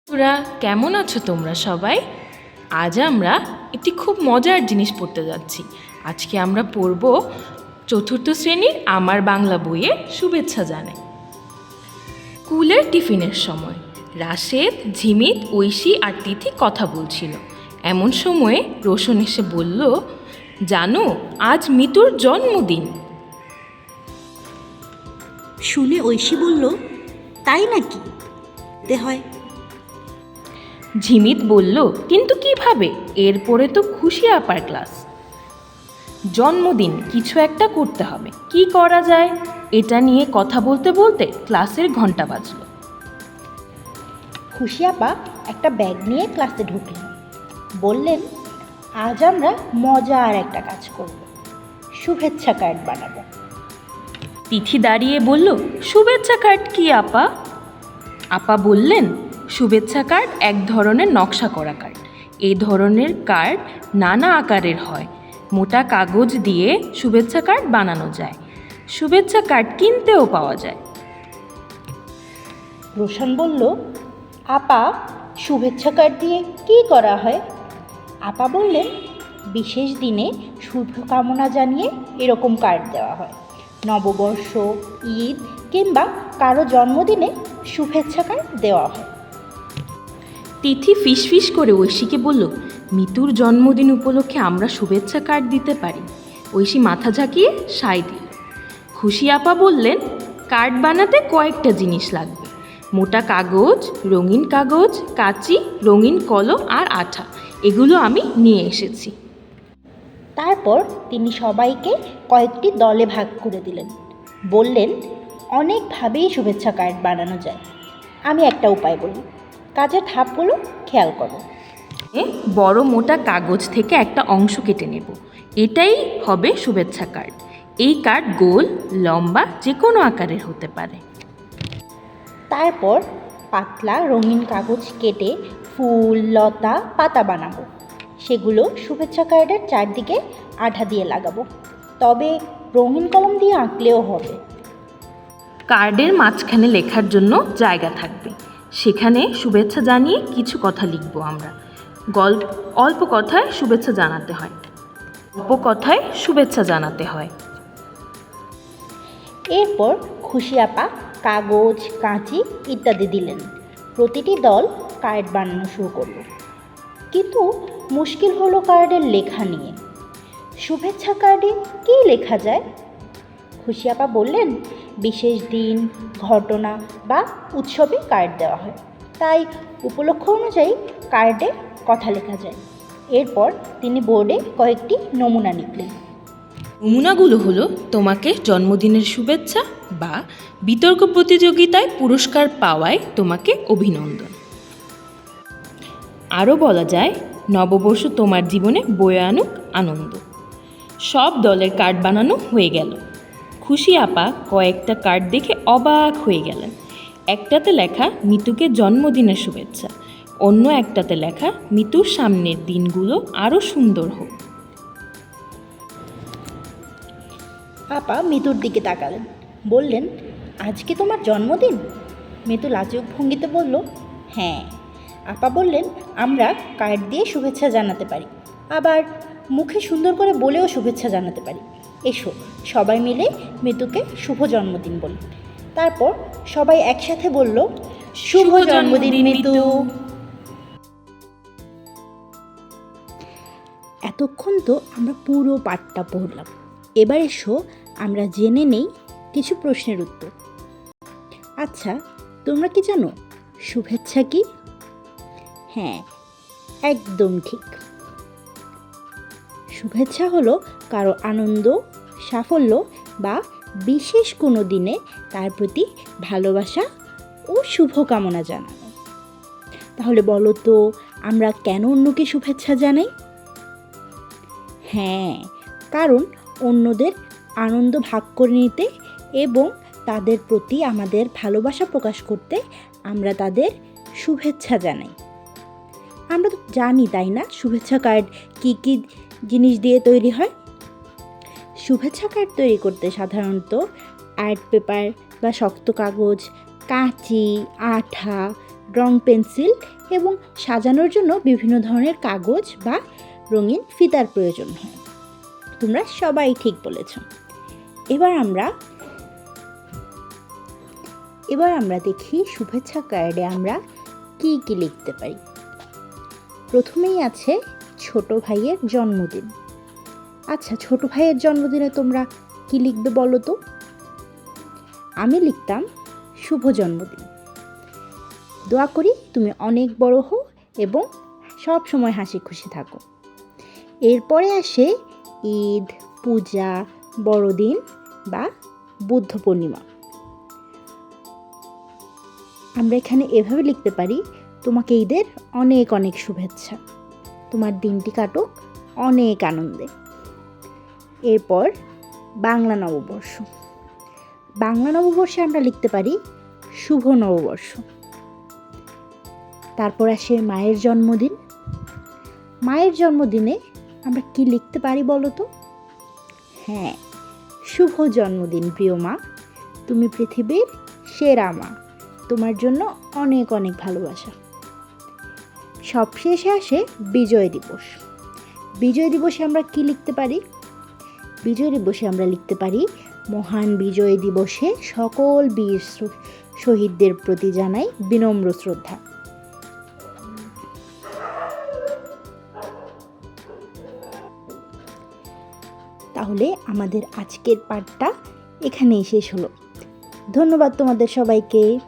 তোরা কেমন আছো তোমরা সবাই? আজ আমরা একটি খুব মজার জিনিস পড়তে যাচ্ছি। আজকে আমরা পড়ব চতুর্থ শ্রেণীর আমার বাংলা বইয়ে শুভেচ্ছা জানাই। স্কুলের টিফিনের সময় রাশেদ, ঝিমিত, ঐশী আর তিথি কথা বলছিল। এমন সময়ে রোশন এসে বলল, জানো আজ মিতুর জন্মদিন। শুনে ঐশী বলল, তাই নাকি? হয়। ঝিমিত বলল, কিন্তু কিভাবে? এরপরে তো খুশি আপার ক্লাস। জন্মদিন, কিছু একটা করতে হবে। কি করা যায়? এটা নিয়ে কথা বলতে বলতে ক্লাসের ঘন্টা বাজলো। খুশি আপা একটা ব্যাগ নিয়ে ক্লাসে ঢুকলেন। বললেন, আজ আমরা মজার একটা কাজ করব, শুভেচ্ছা কার্ড বানাবো। তিথি দাঁড়িয়ে বলল, শুভেচ্ছা কার্ড কি আপা? আপা বললেন, শুভেচ্ছা কার্ড এক ধরনের নকশা করা কার্ড। এই ধরনের কার্ড নানা আকারের হয়। মোটা কাগজ দিয়ে শুভেচ্ছা কার্ড বানানো যায়। শুভেচ্ছা কার্ড কিনতেও পাওয়া যায়। রোশন বলল, আপা শুভেচ্ছা কার্ড দিয়ে কি করা হয়? আপা বললেন, বিশেষ দিনে শুভকামনা জানিয়ে এরকম কার্ড দেওয়া হয়। নববর্ষ, ঈদ কিংবা কারো জন্মদিনে শুভেচ্ছা কার্ড দেওয়া হয়। তিথি ফিসফিস করে ঐশীকে বলল, মিতুর জন্মদিন উপলক্ষে আমরা শুভেচ্ছা কার্ড দিতে পারি। ঐশী মাথা ঝাঁকিয়ে সায় দিল। খুশি আপা বললেন, কার্ড বানাতে কয়েকটা জিনিস লাগবে। মোটা কাগজ, রঙিন কাগজ, কাঁচি, রঙিন কলম আর আঠা। এগুলো আমি নিয়ে এসেছি। তারপর তিনি সবাইকে কয়েকটি দলে ভাগ করে দিলেন। বললেন, অনেকভাবেই শুভেচ্ছা কার্ড বানানো যায়। আমি একটা উপায় বলি, কাজের ধাপগুলো খেয়াল করো। বড় মোটা কাগজ থেকে একটা অংশ কেটে নেব। এটাই হবে শুভেচ্ছা কার্ড। এই কার্ড গোল, লম্বা, যে কোনো আকারের হতে পারে। তারপর পাতলা রঙিন কাগজ কেটে ফুল, লতা, পাতা বানাবো। সেগুলো শুভেচ্ছা কার্ডের চারদিকে আঠা দিয়ে লাগাবো। তবে রঙিন কলম দিয়ে আঁকলেও হবে। কার্ডের মাঝখানে লেখার জন্য জায়গা থাকবে। সেখানে শুভেচ্ছা জানিয়ে কিছু কথা লিখব আমরা। অল্প কথায় শুভেচ্ছা জানাতে হয়। অল্প কথায় শুভেচ্ছা জানাতে হয়। এরপর খুশি আপা কাগজ, কাঁচি ইত্যাদি দিলেন। প্রতিটি দল কার্ড বানানো শুরু করল। কিন্তু মুশকিল হলো কার্ডের লেখা নিয়ে। শুভেচ্ছা কার্ডে কী লেখা যায়? খুশি আপা বললেন, বিশেষ দিন, ঘটনা বা উৎসবে কার্ড দেওয়া হয়, তাই উপলক্ষ অনুযায়ী কার্ডে কথা লেখা যায়। এরপর তিনি বোর্ডে কয়েকটি নমুনা লিখলেন। নমুনাগুলো হলো তোমাকে জন্মদিনের শুভেচ্ছা বা বিতর্ক প্রতিযোগিতায় পুরস্কার পাওয়ায় তোমাকে অভিনন্দন। আরও বলা যায়, নববর্ষ তোমার জীবনে বয়ে আনুক আনন্দ। সব দলের কার্ড বানানো হয়ে গেল। খুশি আপা কয়েকটা কার্ড দেখে অবাক হয়ে গেলেন। একটাতে লেখা মিতুকে জন্মদিনের শুভেচ্ছা, অন্য একটাতে লেখা মিতুর সামনের দিনগুলো আরও সুন্দর হোক। আপা মিতুর দিকে তাকালেন। বললেন, আজকে তোমার জন্মদিন? মিতু লাজুক ভঙ্গিতে বলল, হ্যাঁ। আপা বললেন, আমরা কার্ড দিয়ে শুভেচ্ছা জানাতে পারি, আবার মুখে সুন্দর করে বলেও শুভেচ্ছা জানাতে পারি। এসো সবাই মিলে মিতুকে শুভ জন্মদিন বলি। তারপর সবাই একসাথে বলল, শুভ জন্মদিন মিতু। এতক্ষণ তো আমরা পুরো পাঠটা পড়লাম। এবার এসো আমরা জেনে নেই কিছু প্রশ্নের উত্তর। আচ্ছা, তোমরা কি জানো শুভেচ্ছা কি? হ্যাঁ, একদম ঠিক। শুভেচ্ছা হলো কারো আনন্দ, সাফল্য বা বিশেষ কোনো দিনে তার প্রতি ভালোবাসা ও শুভকামনা জানানো। তাহলে বলো তো, আমরা কেন অন্যকে শুভেচ্ছা জানাই? হ্যাঁ, কারণ অন্যদের আনন্দ ভাগ করে নিতে এবং তাদের প্রতি আমাদের ভালোবাসা প্রকাশ করতে আমরা তাদের শুভেচ্ছা জানাই। আমরা তো জানি, তাই না, শুভেচ্ছা কার্ড কী কী জিনিস দিয়ে তৈরি হয়? শুভেচ্ছা কার্ড তৈরি করতে সাধারণত আর্ট পেপার বা শক্ত কাগজ, কাঁচি, আঠা, রং পেন্সিল এবং সাজানোর জন্য বিভিন্ন ধরনের কাগজ বা রঙিন ফিতার প্রয়োজন হয়। তোমরা সবাই ঠিক বলেছ। এবার আমরা দেখি শুভেচ্ছা কার্ডে আমরা কি কি লিখতে পারি। প্রথমেই আছে ছোট ভাইয়ের জন্মদিন। আচ্ছা, ছোট ভাইয়ের জন্মদিনে তোমরা কি লিখবে বলো তো? আমি লিখতাম শুভ জন্মদিন। দোয়া করি তুমি অনেক বড় হও এবং সব সময় হাসি খুশি থাকো। এরপরে আসে ঈদ, পূজা, বড়দিন বা বুদ্ধ পূর্ণিমা। আমরা এখানে এভাবে লিখতে পারি, তোমাকে ঈদের অনেক অনেক শুভেচ্ছা, তোমার দিনটি কাটুক অনেক আনন্দে। এরপর বাংলা নববর্ষ। বাংলা নববর্ষে আমরা লিখতে পারি শুভ নববর্ষ। তারপর আসে মায়ের জন্মদিন। মায়ের জন্মদিনে আমরা কি লিখতে পারি বলো তো? হ্যাঁ, শুভ জন্মদিন প্রিয় মা, তুমি পৃথিবীর সেরা মা, তোমার জন্য অনেক অনেক ভালোবাসা। সবশেষে আসে বিজয় দিবস। বিজয় দিবসে আমরা কি লিখতে পারি? বিজয় দিবসে আমরা লিখতে পারি, মহান বিজয় দিবসে সকল বীর শহীদদের প্রতি জানাই বিনম্র শ্রদ্ধা। তাহলে আমাদের আজকের পাঠটা এখানেই শেষ হলো। ধন্যবাদ তোমাদের সবাইকে।